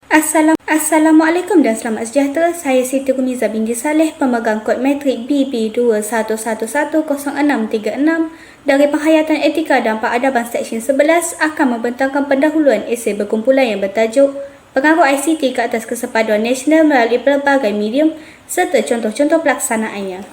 Assalamualaikum dan selamat sejahtera. Saya Siti Rumiza binti Saleh, pemegang kod metrik BB21110636 dari Penghayatan Etika dan Peradaban Seksyen 11 akan membentangkan pendahuluan esei berkumpulan yang bertajuk Pengaruh ICT ke atas Kesepaduan Nasional melalui pelbagai medium serta contoh-contoh pelaksanaannya.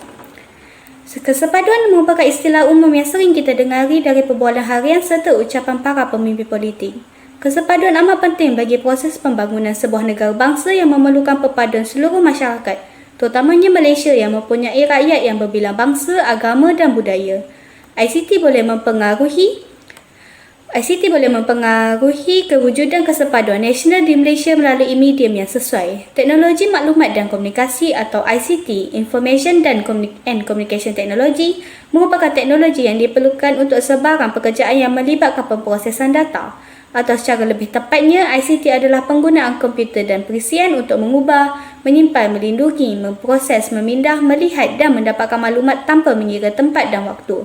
Kesepaduan merupakan istilah umum yang sering kita dengari dari perbualan harian serta ucapan para pemimpin politik. Kesepaduan amat penting bagi proses pembangunan sebuah negara bangsa yang memerlukan perpaduan seluruh masyarakat, terutamanya Malaysia yang mempunyai rakyat yang berbilang bangsa, agama dan budaya. ICT boleh mempengaruhi kewujudan kesepaduan nasional di Malaysia melalui medium yang sesuai. Teknologi maklumat dan komunikasi atau ICT, Information and Communication Technology, merupakan teknologi yang diperlukan untuk sebarang pekerjaan yang melibatkan pemprosesan data. Atau secara lebih tepatnya, ICT adalah penggunaan komputer dan perisian untuk mengubah, menyimpan, melindungi, memproses, memindah, melihat dan mendapatkan maklumat tanpa mengira tempat dan waktu.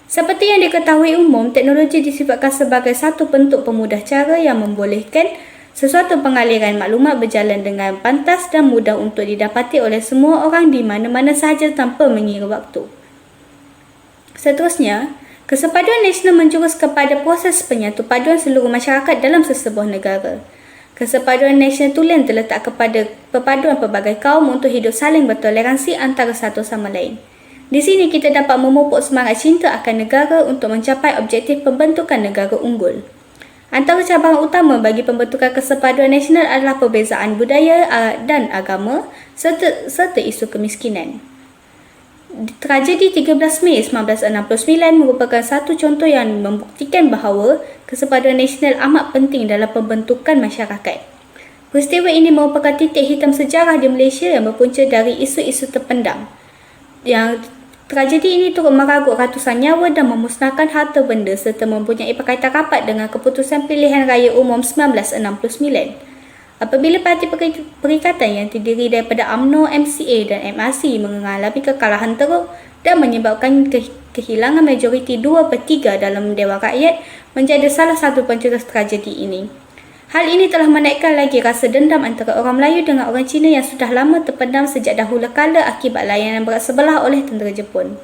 Seperti yang diketahui umum, teknologi disifatkan sebagai satu bentuk pemudah cara yang membolehkan sesuatu pengaliran maklumat berjalan dengan pantas dan mudah untuk didapati oleh semua orang di mana-mana sahaja tanpa mengira waktu. Seterusnya, Kesepaduan nasional menjurus kepada proses penyatu paduan seluruh masyarakat dalam sesebuah negara. Kesepaduan nasional tulen terletak kepada perpaduan pelbagai kaum untuk hidup saling bertoleransi antara satu sama lain. Di sini kita dapat memupuk semangat cinta akan negara untuk mencapai objektif pembentukan negara unggul. Antara cabaran utama bagi pembentukan kesepaduan nasional adalah perbezaan budaya dan agama serta isu kemiskinan. Tragedi 13 Mei 1969 merupakan satu contoh yang membuktikan bahawa kesepaduan nasional amat penting dalam pembentukan masyarakat. Peristiwa ini merupakan titik hitam sejarah di Malaysia yang berpunca dari isu-isu terpendam. Yang tragedi ini turut meragut ratusan nyawa dan memusnahkan harta benda serta mempunyai berkaitan rapat dengan keputusan pilihan raya umum 1969. Apabila parti perikatan yang terdiri daripada UMNO, MCA dan MRC mengalami kekalahan teruk dan menyebabkan kehilangan majoriti 2/3 dalam Dewan Rakyat menjadi salah satu pencetus tragedi ini. Hal ini telah menaikkan lagi rasa dendam antara orang Melayu dengan orang Cina yang sudah lama terpendam sejak dahulu kala akibat layanan berat sebelah oleh tentera Jepun.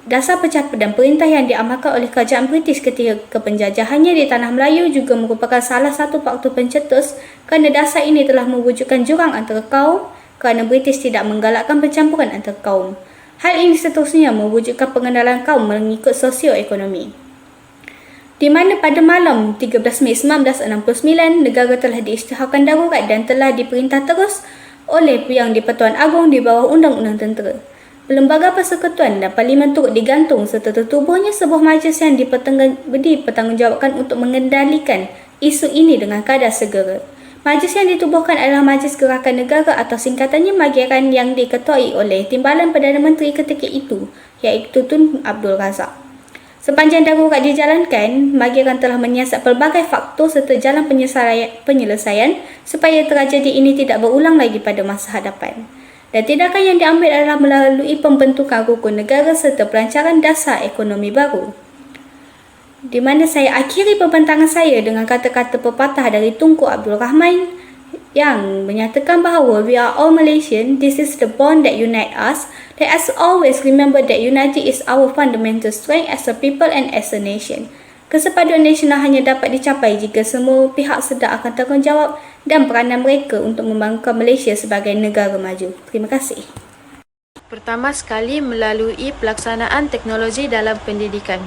Dasar pecah dan perintah yang diamalkan oleh kerajaan British ketika penjajahannya di Tanah Melayu juga merupakan salah satu faktor pencetus kerana dasar ini telah mewujudkan jurang antara kaum kerana British tidak menggalakkan pencampuran antara kaum. Hal ini seterusnya mewujudkan pengenalan kaum mengikut sosioekonomi. Di mana pada malam 13 Mei 1969, negara telah diisytiharkan darurat dan telah diperintah terus oleh Yang di-Pertuan Agong di bawah Undang-Undang Tentera. Lembaga Persekutuan dan Parlimen turut digantung serta tertubuhnya sebuah majlis yang dipertanggungjawabkan untuk mengendalikan isu ini dengan kadar segera. Majlis yang ditubuhkan adalah Majlis Gerakan Negara atau singkatannya Mageran yang diketuai oleh Timbalan Perdana Menteri ketika itu, iaitu Tun Abdul Razak. Sepanjang darurat dijalankan, Mageran telah menyiasat pelbagai faktor serta jalan penyelesaian supaya tragedi ini tidak berulang lagi pada masa hadapan. Dan tindakan yang diambil adalah melalui pembentukan rukun negara serta pelancaran dasar ekonomi baru. Di mana saya akhiri pembentangan saya dengan kata-kata pepatah dari Tunku Abdul Rahman yang menyatakan bahawa we are all Malaysian, this is the bond that unite us. Let us always remember that unity is our fundamental strength as a people and as a nation. Kesepaduan nasional hanya dapat dicapai jika semua pihak sedar akan tanggungjawab dan peranan mereka untuk membangunkan Malaysia sebagai negara maju. Terima kasih. Pertama sekali melalui pelaksanaan teknologi dalam pendidikan.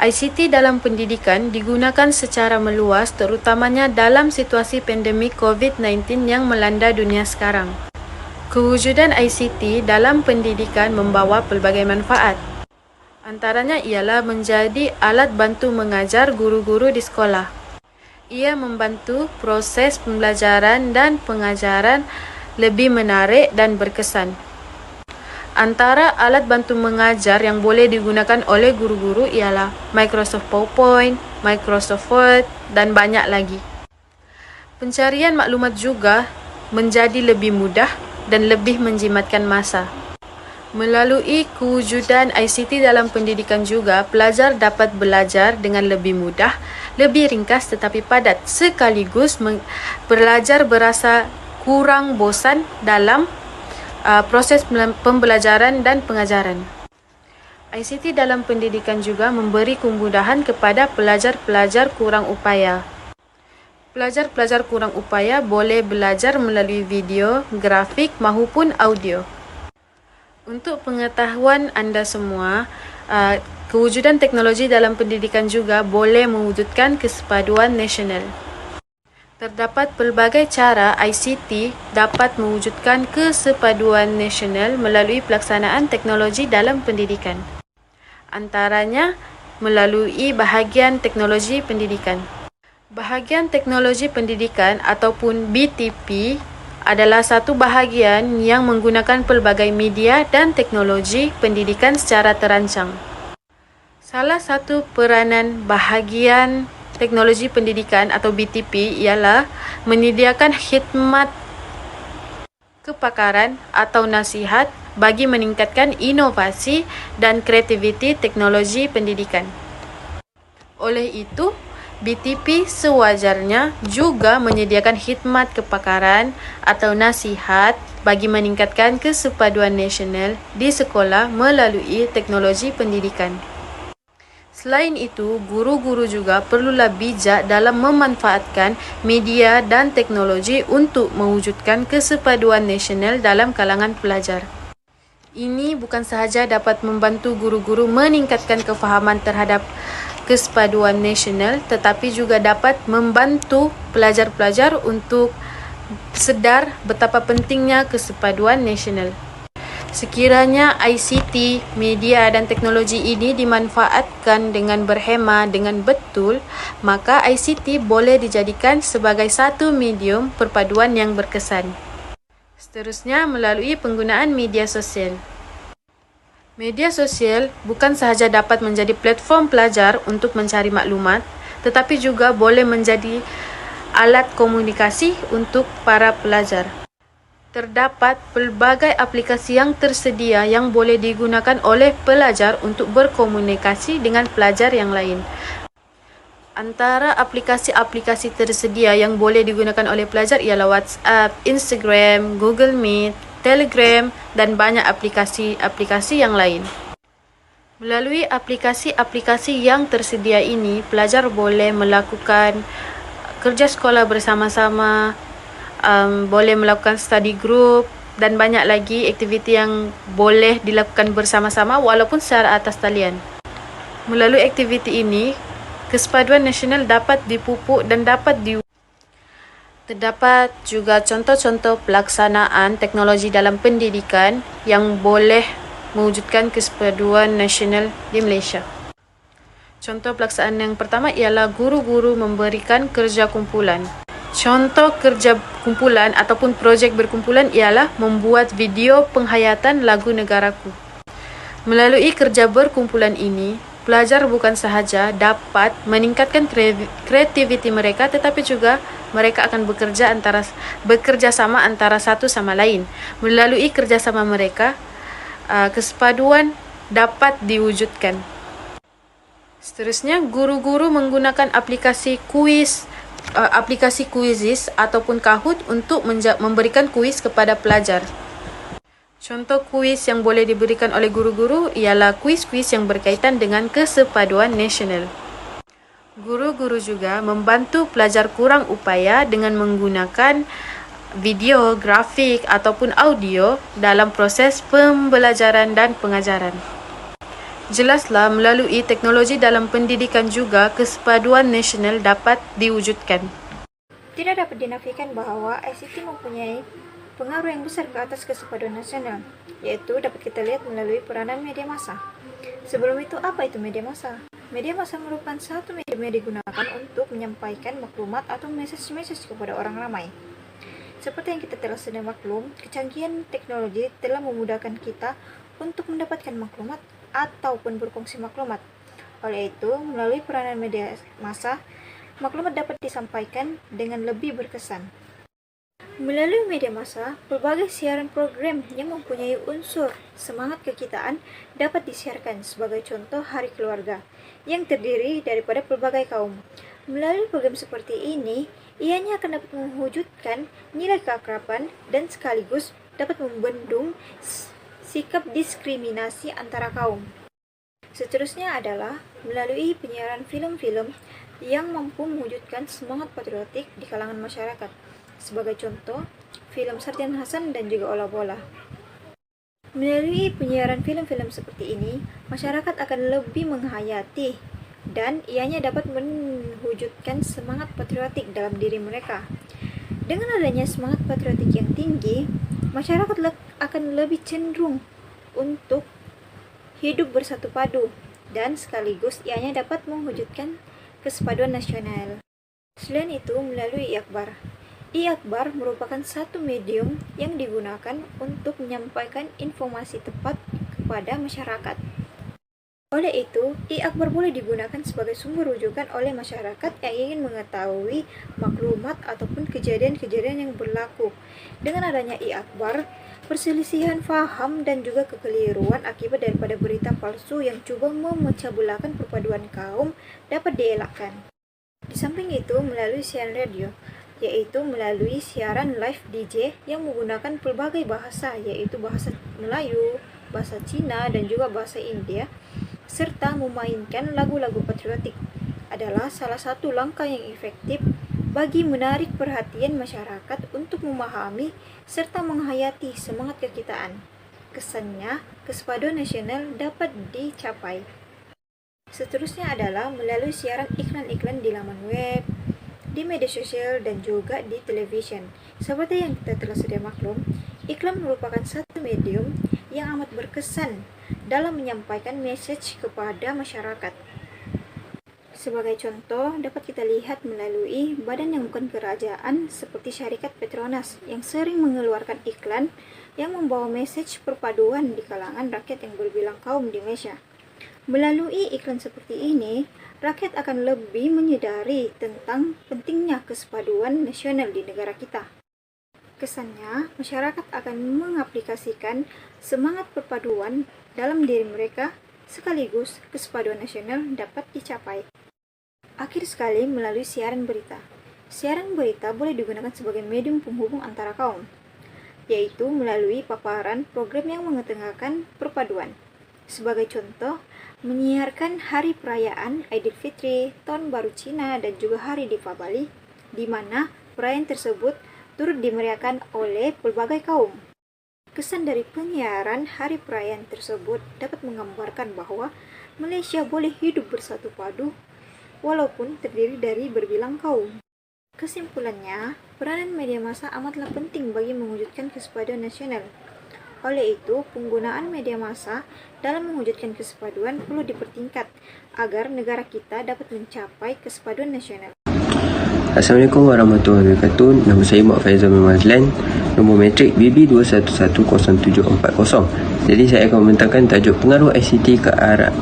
ICT dalam pendidikan digunakan secara meluas terutamanya dalam situasi pandemik COVID-19 yang melanda dunia sekarang. Kewujudan ICT dalam pendidikan membawa pelbagai manfaat. Antaranya ialah menjadi alat bantu mengajar guru-guru di sekolah. Ia membantu proses pembelajaran dan pengajaran lebih menarik dan berkesan. Antara alat bantu mengajar yang boleh digunakan oleh guru-guru ialah Microsoft PowerPoint, Microsoft Word dan banyak lagi. Pencarian maklumat juga menjadi lebih mudah dan lebih menjimatkan masa. Melalui kewujudan ICT dalam pendidikan juga, pelajar dapat belajar dengan lebih mudah, lebih ringkas tetapi padat, sekaligus pelajar berasa kurang bosan dalam proses pembelajaran dan pengajaran. ICT dalam pendidikan juga memberi kemudahan kepada pelajar-pelajar kurang upaya. Pelajar-pelajar kurang upaya boleh belajar melalui video, grafik maupun audio. Untuk pengetahuan anda semua, kewujudan teknologi dalam pendidikan juga boleh mewujudkan kesepaduan nasional. Terdapat pelbagai cara ICT dapat mewujudkan kesepaduan nasional melalui pelaksanaan teknologi dalam pendidikan. Antaranya melalui bahagian teknologi pendidikan. Bahagian teknologi pendidikan ataupun BTP adalah satu bahagian yang menggunakan pelbagai media dan teknologi pendidikan secara terancang. Salah satu peranan bahagian teknologi pendidikan atau BTP ialah menyediakan khidmat kepakaran atau nasihat bagi meningkatkan inovasi dan kreativiti teknologi pendidikan. Oleh itu, BTP sewajarnya juga menyediakan khidmat kepakaran atau nasihat bagi meningkatkan kesepaduan nasional di sekolah melalui teknologi pendidikan. Selain itu, guru-guru juga perlulah bijak dalam memanfaatkan media dan teknologi untuk mewujudkan kesepaduan nasional dalam kalangan pelajar. Ini bukan sahaja dapat membantu guru-guru meningkatkan kefahaman terhadap kesepaduan nasional, tetapi juga dapat membantu pelajar-pelajar untuk sedar betapa pentingnya kesepaduan nasional. Sekiranya ICT, media dan teknologi ini dimanfaatkan dengan berhema dengan betul, maka ICT boleh dijadikan sebagai satu medium perpaduan yang berkesan. Seterusnya, melalui penggunaan media sosial. Media sosial bukan sahaja dapat menjadi platform pelajar untuk mencari maklumat, tetapi juga boleh menjadi alat komunikasi untuk para pelajar. Terdapat pelbagai aplikasi yang tersedia yang boleh digunakan oleh pelajar untuk berkomunikasi dengan pelajar yang lain. Antara aplikasi-aplikasi tersedia yang boleh digunakan oleh pelajar ialah WhatsApp, Instagram, Google Meet, Telegram dan banyak aplikasi-aplikasi yang lain. Melalui aplikasi-aplikasi yang tersedia ini, pelajar boleh melakukan kerja sekolah bersama-sama, boleh melakukan study group dan banyak lagi aktiviti yang boleh dilakukan bersama-sama walaupun secara atas talian. Melalui aktiviti ini, kesepaduan nasional dapat dipupuk dan Terdapat juga contoh-contoh pelaksanaan teknologi dalam pendidikan yang boleh mewujudkan kesepaduan nasional di Malaysia. Contoh pelaksanaan yang pertama ialah guru-guru memberikan kerja kumpulan. Contoh kerja kumpulan ataupun projek berkumpulan ialah membuat video penghayatan lagu negaraku. Melalui kerja berkumpulan ini, pelajar bukan sahaja dapat meningkatkan kreativiti mereka, tetapi juga mereka akan bekerja sama antara satu sama lain. Melalui kerjasama mereka, kesepaduan dapat diwujudkan. Seterusnya, guru-guru menggunakan aplikasi Quizizz ataupun Kahoot untuk memberikan kuis kepada pelajar. Contoh kuis yang boleh diberikan oleh guru-guru ialah kuis-kuis yang berkaitan dengan kesepaduan nasional. Guru-guru juga membantu pelajar kurang upaya dengan menggunakan video, grafik ataupun audio dalam proses pembelajaran dan pengajaran. Jelaslah melalui teknologi dalam pendidikan juga kesepaduan nasional dapat diwujudkan. Tidak dapat dinafikan bahawa ICT mempunyai pengaruh yang besar ke atas kesepaduan nasional, iaitu dapat kita lihat melalui peranan media massa. Sebelum itu, apa itu media massa? Media massa merupakan satu medium yang digunakan untuk menyampaikan maklumat atau mesej-mesej kepada orang ramai. Seperti yang kita telah sedia maklum, kecanggihan teknologi telah memudahkan kita untuk mendapatkan maklumat ataupun berkongsi maklumat. Oleh itu, melalui peranan media massa, maklumat dapat disampaikan dengan lebih berkesan. Melalui media massa, pelbagai siaran program yang mempunyai unsur semangat kekitaan dapat disiarkan, sebagai contoh Hari Keluarga, yang terdiri daripada pelbagai kaum. Melalui program seperti ini, ianya akan dapat mewujudkan nilai keakraban dan sekaligus dapat membendung sikap diskriminasi antara kaum. Seterusnya adalah melalui penyiaran film-film yang mampu mewujudkan semangat patriotik di kalangan masyarakat. Sebagai contoh, film Sarjan Hasan dan juga Ola Bola. Melalui penyiaran film-film seperti ini, masyarakat akan lebih menghayati dan ianya dapat mewujudkan semangat patriotik dalam diri mereka. Dengan adanya semangat patriotik yang tinggi, masyarakat akan lebih cenderung untuk hidup bersatu padu dan sekaligus ianya dapat mewujudkan kesatuan nasional. Selain itu, melalui i-Akhbar. I-Akhbar merupakan satu medium yang digunakan untuk menyampaikan informasi tepat kepada masyarakat. Oleh itu, i-Akhbar boleh digunakan sebagai sumber rujukan oleh masyarakat yang ingin mengetahui maklumat ataupun kejadian-kejadian yang berlaku. Dengan adanya i-Akhbar, perselisihan faham dan juga kekeliruan akibat daripada berita palsu yang cuba memecah belahkan perpaduan kaum dapat dielakkan. Di samping itu, melalui siaran radio, yaitu melalui siaran live DJ yang menggunakan pelbagai bahasa, yaitu bahasa Melayu, bahasa Cina, dan juga bahasa India, serta memainkan lagu-lagu patriotik adalah salah satu langkah yang efektif bagi menarik perhatian masyarakat untuk memahami serta menghayati semangat kekitaan. Kesannya, kesatuan nasional dapat dicapai. Seterusnya adalah melalui siaran iklan-iklan di laman web, di media sosial, dan juga di televisyen. Seperti yang kita telah sedia maklum, iklan merupakan satu medium yang amat berkesan dalam menyampaikan message kepada masyarakat. Sebagai contoh, dapat kita lihat melalui badan yang bukan kerajaan seperti syarikat Petronas yang sering mengeluarkan iklan yang membawa message perpaduan di kalangan rakyat yang berbilang kaum di Malaysia. Melalui iklan seperti ini, rakyat akan lebih menyadari tentang pentingnya kesatuan nasional di negara kita. Kesannya, masyarakat akan mengaplikasikan semangat perpaduan dalam diri mereka, sekaligus kesatuan nasional dapat dicapai. Akhir sekali, melalui siaran berita. Siaran berita boleh digunakan sebagai medium penghubung antara kaum, yaitu melalui paparan program yang mengetengahkan perpaduan. Sebagai contoh, menyiarkan hari perayaan Aidilfitri, Tahun Baru Cina, dan juga Hari Deepavali, di mana perayaan tersebut turut dimeriahkan oleh pelbagai kaum. Kesan dari penyiaran hari perayaan tersebut dapat menggambarkan bahwa Malaysia boleh hidup bersatu padu walaupun terdiri dari berbilang kaum. Kesimpulannya, peranan media massa amatlah penting bagi mewujudkan kesatuan nasional. Oleh itu, penggunaan media massa dalam mewujudkan kesatuan perlu dipertingkat agar negara kita dapat mencapai kesatuan nasional. Assalamualaikum warahmatullahi wabarakatuh. Nama saya Mak Faizal Mazlan, nombor metrik BB2110740. Jadi saya akan membentangkan tajuk pengaruh ICT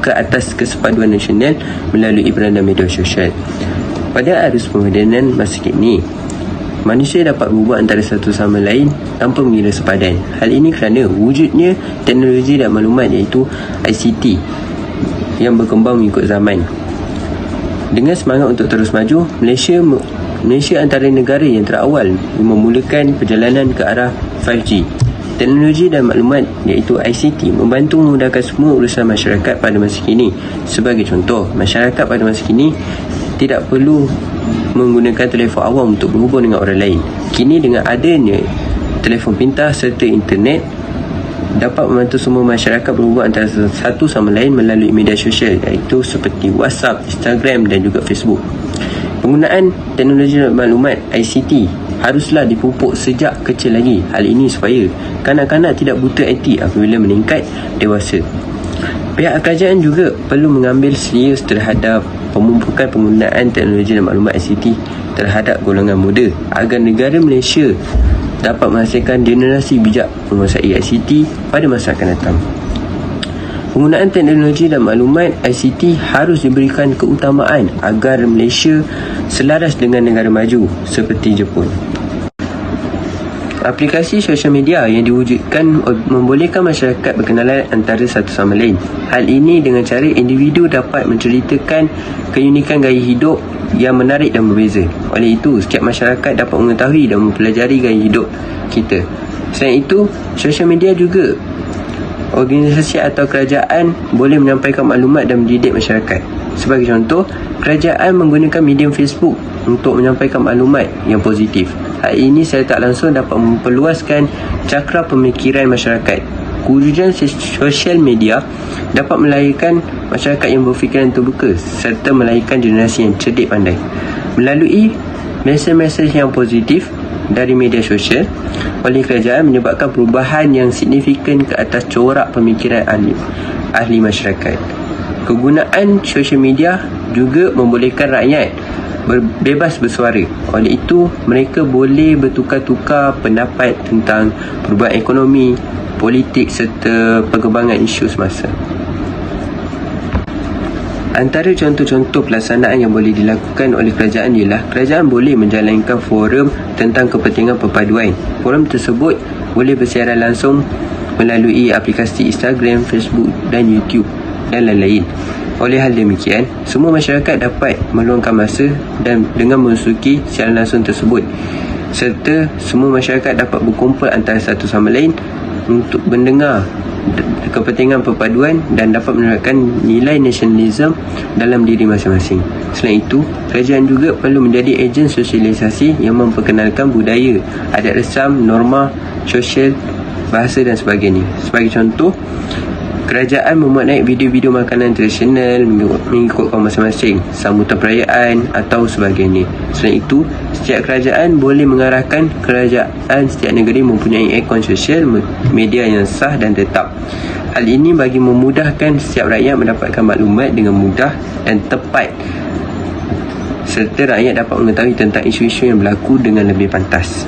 ke atas kesatuan nasional melalui peranan media sosial. Pada arus pemodenan masa kini, manusia dapat berhubung antara satu sama lain tanpa mengira sepadan. Hal ini kerana wujudnya teknologi dan maklumat iaitu ICT yang berkembang mengikut zaman. Dengan semangat untuk terus maju, Malaysia antara negara yang terawal memulakan perjalanan ke arah 5G. Teknologi dan maklumat iaitu ICT membantu memudahkan semua urusan masyarakat pada masa kini. Sebagai contoh, masyarakat pada masa kini tidak perlu menggunakan telefon awam untuk berhubung dengan orang lain. Kini dengan adanya telefon pintar serta internet, dapat membantu semua masyarakat berhubung antara satu sama lain melalui media sosial iaitu seperti WhatsApp, Instagram dan juga Facebook. Penggunaan teknologi maklumat ICT haruslah dipupuk sejak kecil lagi. Hal ini supaya kanak-kanak tidak buta IT apabila meningkat dewasa. Pihak kerajaan juga perlu mengambil serius terhadap pemupukan penggunaan teknologi dan maklumat ICT terhadap golongan muda agar negara Malaysia dapat menghasilkan generasi bijak menguasai ICT pada masa akan datang. Penggunaan teknologi dan maklumat ICT harus diberikan keutamaan agar Malaysia selaras dengan negara maju seperti Jepun. Aplikasi sosial media yang diwujudkan membolehkan masyarakat berkenalan antara satu sama lain. Hal ini dengan cara individu dapat menceritakan keunikan gaya hidup yang menarik dan berbeza. Oleh itu, setiap masyarakat dapat mengetahui dan mempelajari gaya hidup kita. Selain itu, sosial media juga organisasi atau kerajaan boleh menyampaikan maklumat dan mendidik masyarakat. Sebagai contoh, kerajaan menggunakan medium Facebook untuk menyampaikan maklumat yang positif. Hal ini secara tak langsung dapat memperluaskan cakra pemikiran masyarakat. Kewujudan sosial media dapat melahirkan masyarakat yang berfikiran terbuka serta melahirkan generasi yang cerdik pandai. Melalui mesej-mesej yang positif dari media sosial oleh kerajaan menyebabkan perubahan yang signifikan ke atas corak pemikiran ahli masyarakat. Kegunaan sosial media juga membolehkan rakyat bebas bersuara. Oleh itu, mereka boleh bertukar-tukar pendapat tentang perubahan ekonomi, politik serta perkembangan isu semasa. Antara contoh-contoh pelaksanaan yang boleh dilakukan oleh kerajaan ialah kerajaan boleh menjalankan forum tentang kepentingan perpaduan. Forum tersebut boleh bersiaran langsung melalui aplikasi Instagram, Facebook dan YouTube dan lain-lain. Oleh hal demikian, semua masyarakat dapat meluangkan masa dan dengan memasuki siaran langsung tersebut, serta semua masyarakat dapat berkumpul antara satu sama lain untuk mendengar kepentingan perpaduan dan dapat menerapkan nilai nasionalisme dalam diri masing-masing. Selain itu, kerajaan juga perlu menjadi ejen sosialisasi yang memperkenalkan budaya, adat resam, norma sosial, bahasa dan sebagainya. Sebagai contoh, kerajaan membuat naik video-video makanan tradisional mengikut kaum masing-masing, sambutan perayaan atau sebagainya. Selain itu, setiap kerajaan boleh mengarahkan kerajaan setiap negeri mempunyai akaun sosial media yang sah dan tetap. Hal ini bagi memudahkan setiap rakyat mendapatkan maklumat dengan mudah dan tepat, serta rakyat dapat mengetahui tentang isu-isu yang berlaku dengan lebih pantas.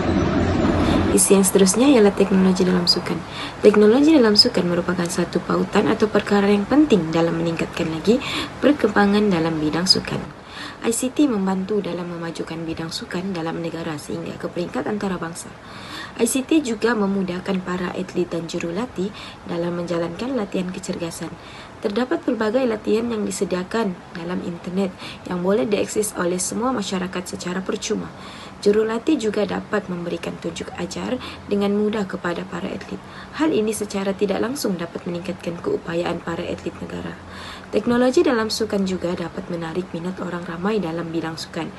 Isu yang seterusnya ialah teknologi dalam sukan. Teknologi dalam sukan merupakan satu pautan atau perkara yang penting dalam meningkatkan lagi perkembangan dalam bidang sukan. ICT membantu dalam memajukan bidang sukan dalam negara sehingga ke peringkat antarabangsa. ICT juga memudahkan para atlet dan jurulatih dalam menjalankan latihan kecergasan. Terdapat pelbagai latihan yang disediakan dalam internet yang boleh diakses oleh semua masyarakat secara percuma. Jurulatih juga dapat memberikan tunjuk ajar dengan mudah kepada para atlet. Hal ini secara tidak langsung dapat meningkatkan keupayaan para atlet negara. Teknologi dalam sukan juga dapat menarik minat orang ramai dalam bidang sukan.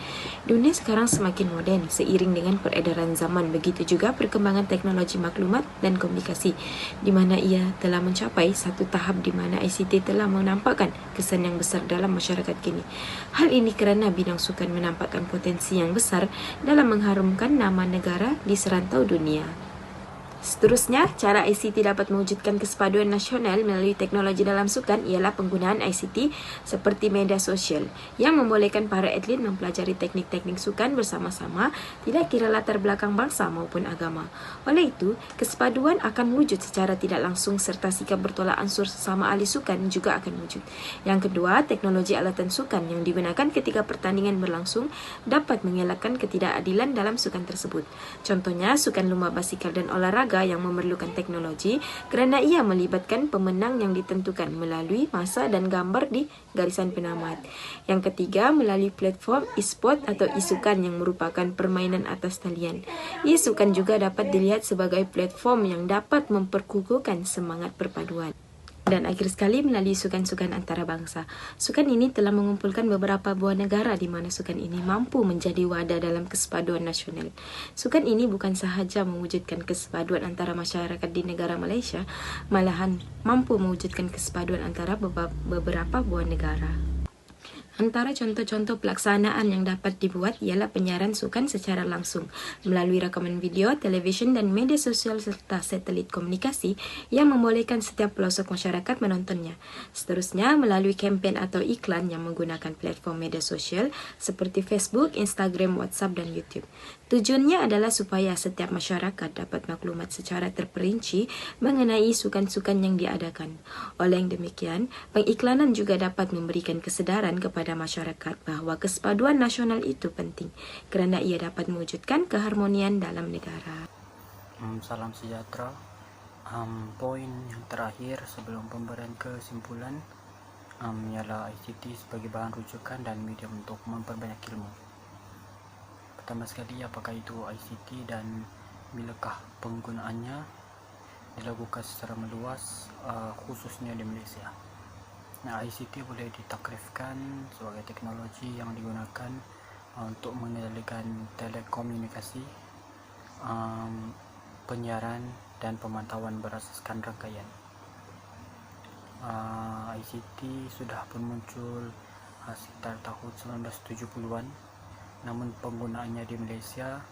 Dunia sekarang semakin moden seiring dengan peredaran zaman, begitu juga perkembangan teknologi maklumat dan komunikasi, di mana ia telah mencapai satu tahap di mana ICT telah menampakkan kesan yang besar dalam masyarakat kini. Hal ini kerana bidang sukan menampakkan potensi yang besar dalam mengharumkan nama negara di serantau dunia. Seterusnya, cara ICT dapat mewujudkan kesepaduan nasional melalui teknologi dalam sukan ialah penggunaan ICT seperti media sosial yang membolehkan para atlet mempelajari teknik-teknik sukan bersama-sama, tidak kira latar belakang bangsa maupun agama. Oleh itu, kesepaduan akan wujud secara tidak langsung serta sikap bertolak ansur sesama ahli sukan juga akan wujud. Yang kedua, teknologi alatan sukan yang digunakan ketika pertandingan berlangsung dapat mengelakkan ketidakadilan dalam sukan tersebut. Contohnya, sukan lumba basikal dan olahraga yang memerlukan teknologi kerana ia melibatkan pemenang yang ditentukan melalui masa dan gambar di garisan penamat. Yang ketiga, melalui platform e-sport atau e-sukan yang merupakan permainan atas talian. E-sukan juga dapat dilihat sebagai platform yang dapat memperkukuhkan semangat perpaduan. Dan akhir sekali, melalui sukan-sukan antarabangsa. Sukan ini telah mengumpulkan beberapa buah negara di mana sukan ini mampu menjadi wadah dalam kesepaduan nasional. Sukan ini bukan sahaja mewujudkan kesepaduan antara masyarakat di negara Malaysia, malahan mampu mewujudkan kesepaduan antara beberapa buah negara. Antara contoh-contoh pelaksanaan yang dapat dibuat ialah penyiaran sukan secara langsung melalui rakaman video, televisyen dan media sosial serta satelit komunikasi yang membolehkan setiap pelosok masyarakat menontonnya. Seterusnya, melalui kempen atau iklan yang menggunakan platform media sosial seperti Facebook, Instagram, WhatsApp dan YouTube. Tujuannya adalah supaya setiap masyarakat dapat maklumat secara terperinci mengenai sukan-sukan yang diadakan. Oleh yang demikian, pengiklanan juga dapat memberikan kesedaran kepada masyarakat bahawa kesepaduan nasional itu penting kerana ia dapat mewujudkan keharmonian dalam negara. Salam sejahtera. Poin yang terakhir sebelum pemberian kesimpulan, ialah ICT sebagai bahan rujukan dan medium untuk memperbanyak ilmu. Pertama sekali, apakah itu ICT dan bilakah penggunaannya dilakukan secara meluas, khususnya di Malaysia. ICT boleh ditakrifkan sebagai teknologi yang digunakan untuk mengendalikan telekomunikasi, penyiaran dan pemantauan berasaskan rangkaian. ICT sudah pun muncul sekitar tahun 1970-an, namun penggunaannya di Malaysia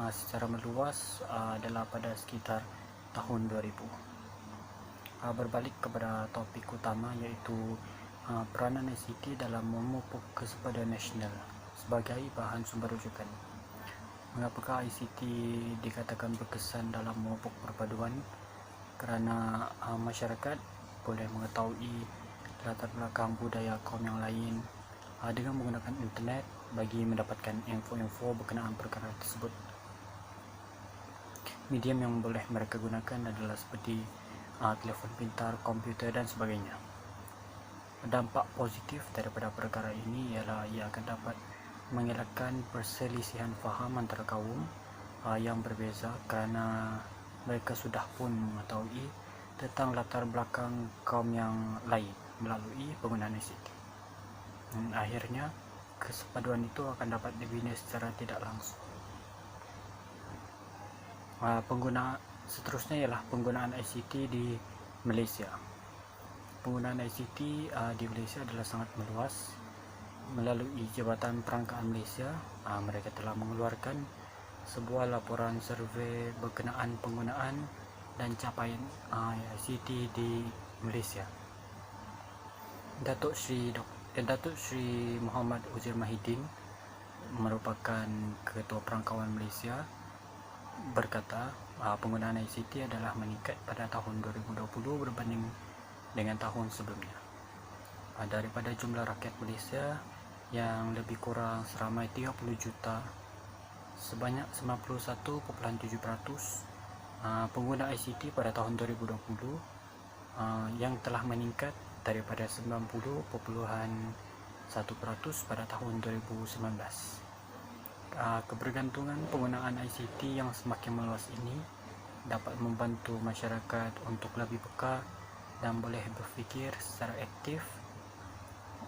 secara meluas adalah pada sekitar tahun 2000. Berbalik kepada topik utama, iaitu peranan ICT dalam memupuk kesepaduan nasional sebagai bahan sumber rujukan. Mengapakah ICT dikatakan berkesan dalam memupuk perpaduan? Kerana masyarakat boleh mengetahui latar belakang budaya kaum yang lain dengan menggunakan internet bagi mendapatkan info-info berkenaan perkara tersebut. Medium yang boleh mereka gunakan adalah seperti telefon pintar, komputer dan sebagainya. Dampak positif daripada perkara ini ialah ia akan dapat mengelakkan perselisihan faham antara kaum yang berbeza kerana mereka sudah pun mengetahui tentang latar belakang kaum yang lain melalui penggunaan ICT. Akhirnya, kesepaduan itu akan dapat dibina secara tidak langsung. Seterusnya ialah penggunaan ICT di Malaysia. Penggunaan ICT di Malaysia adalah sangat meluas. Melalui Jabatan Perangkaan Malaysia, mereka telah mengeluarkan sebuah laporan survei berkenaan penggunaan dan capaian ICT di Malaysia. Datuk Sri Muhammad Uzair Mahidin merupakan Ketua Perangkawan Malaysia berkata penggunaan ICT adalah meningkat pada tahun 2020 berbanding dengan tahun sebelumnya. Daripada jumlah rakyat Malaysia yang lebih kurang seramai 30 juta, sebanyak 91.7% pengguna ICT pada tahun 2020 yang telah meningkat daripada 90.1% pada tahun 2019. Kebergantungan penggunaan ICT yang semakin meluas ini dapat membantu masyarakat untuk lebih peka dan boleh berfikir secara aktif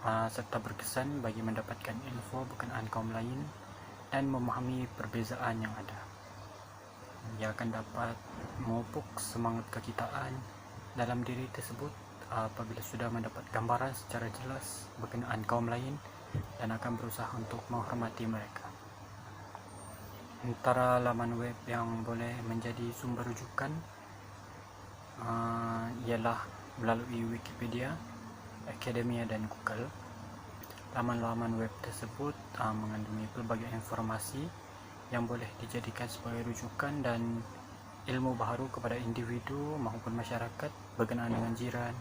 serta berkesan bagi mendapatkan info berkenaan kaum lain dan memahami perbezaan yang ada. Ia akan dapat memupuk semangat kekitaan dalam diri tersebut apabila sudah mendapat gambaran secara jelas berkenaan kaum lain dan akan berusaha untuk menghormati mereka. Antara laman web yang boleh menjadi sumber rujukan ialah melalui Wikipedia, Akademia dan Google. Laman-laman web tersebut mengandungi pelbagai informasi yang boleh dijadikan sebagai rujukan dan ilmu baharu kepada individu maupun masyarakat berkenaan dengan jiran,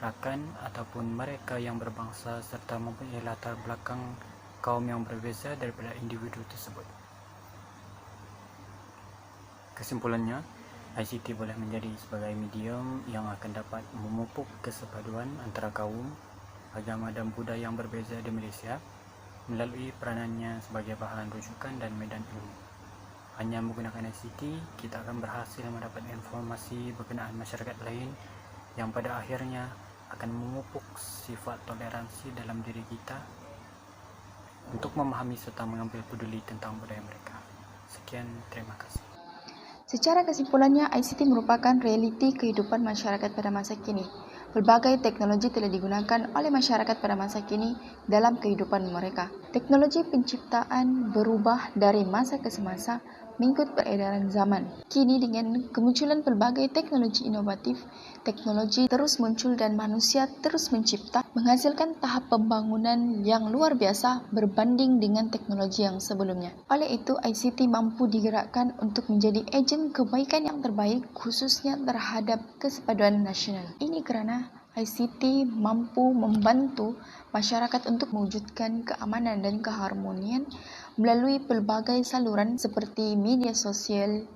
rakan ataupun mereka yang berbangsa serta mempunyai latar belakang kaum yang berbeza daripada individu tersebut. Kesimpulannya, ICT boleh menjadi sebagai medium yang akan dapat memupuk kesepaduan antara kaum, agama dan budaya yang berbeza di Malaysia melalui peranannya sebagai bahan rujukan dan medan ilmu. Hanya menggunakan ICT, kita akan berhasil mendapat informasi berkenaan masyarakat lain yang pada akhirnya akan memupuk sifat toleransi dalam diri kita untuk memahami serta mengambil peduli tentang budaya mereka. Sekian, terima kasih. Secara kesimpulannya, ICT merupakan realiti kehidupan masyarakat pada masa kini. Berbagai teknologi telah digunakan oleh masyarakat pada masa kini dalam kehidupan mereka. Teknologi penciptaan berubah dari masa ke semasa mengikut peredaran zaman. Kini dengan kemunculan pelbagai teknologi inovatif, teknologi terus muncul dan manusia terus mencipta, menghasilkan tahap pembangunan yang luar biasa berbanding dengan teknologi yang sebelumnya. Oleh itu, ICT mampu digerakkan untuk menjadi ejen kebaikan yang terbaik khususnya terhadap kesepaduan nasional. Ini kerana ICT mampu membantu masyarakat untuk mewujudkan keamanan dan keharmonian melalui pelbagai saluran seperti media sosial,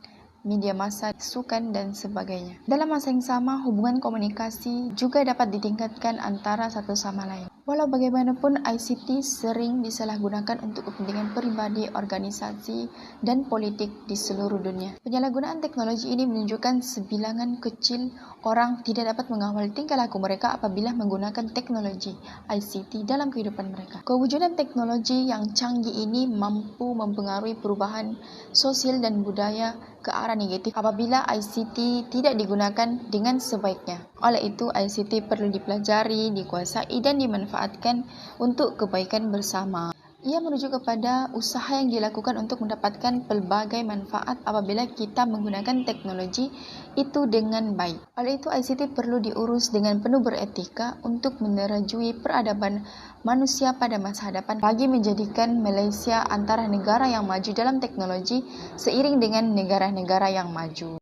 media massa, sukan, dan sebagainya. Dalam masa yang sama, hubungan komunikasi juga dapat ditingkatkan antara satu sama lain. Walau bagaimanapun, ICT sering disalahgunakan untuk kepentingan pribadi, organisasi, dan politik di seluruh dunia. Penyalahgunaan teknologi ini menunjukkan sebilangan kecil orang tidak dapat mengawal tingkah laku mereka apabila menggunakan teknologi ICT dalam kehidupan mereka. Kewujudan teknologi yang canggih ini mampu mempengaruhi perubahan sosial dan budaya ke arah negatif apabila ICT tidak digunakan dengan sebaiknya. Oleh itu, ICT perlu dipelajari, dikuasai, dan dimanfaatkan untuk kebaikan bersama. Ia merujuk kepada usaha yang dilakukan untuk mendapatkan pelbagai manfaat apabila kita menggunakan teknologi itu dengan baik. Oleh itu, ICT perlu diurus dengan penuh beretika untuk menerajui peradaban manusia pada masa hadapan bagi menjadikan Malaysia antara negara yang maju dalam teknologi seiring dengan negara-negara yang maju.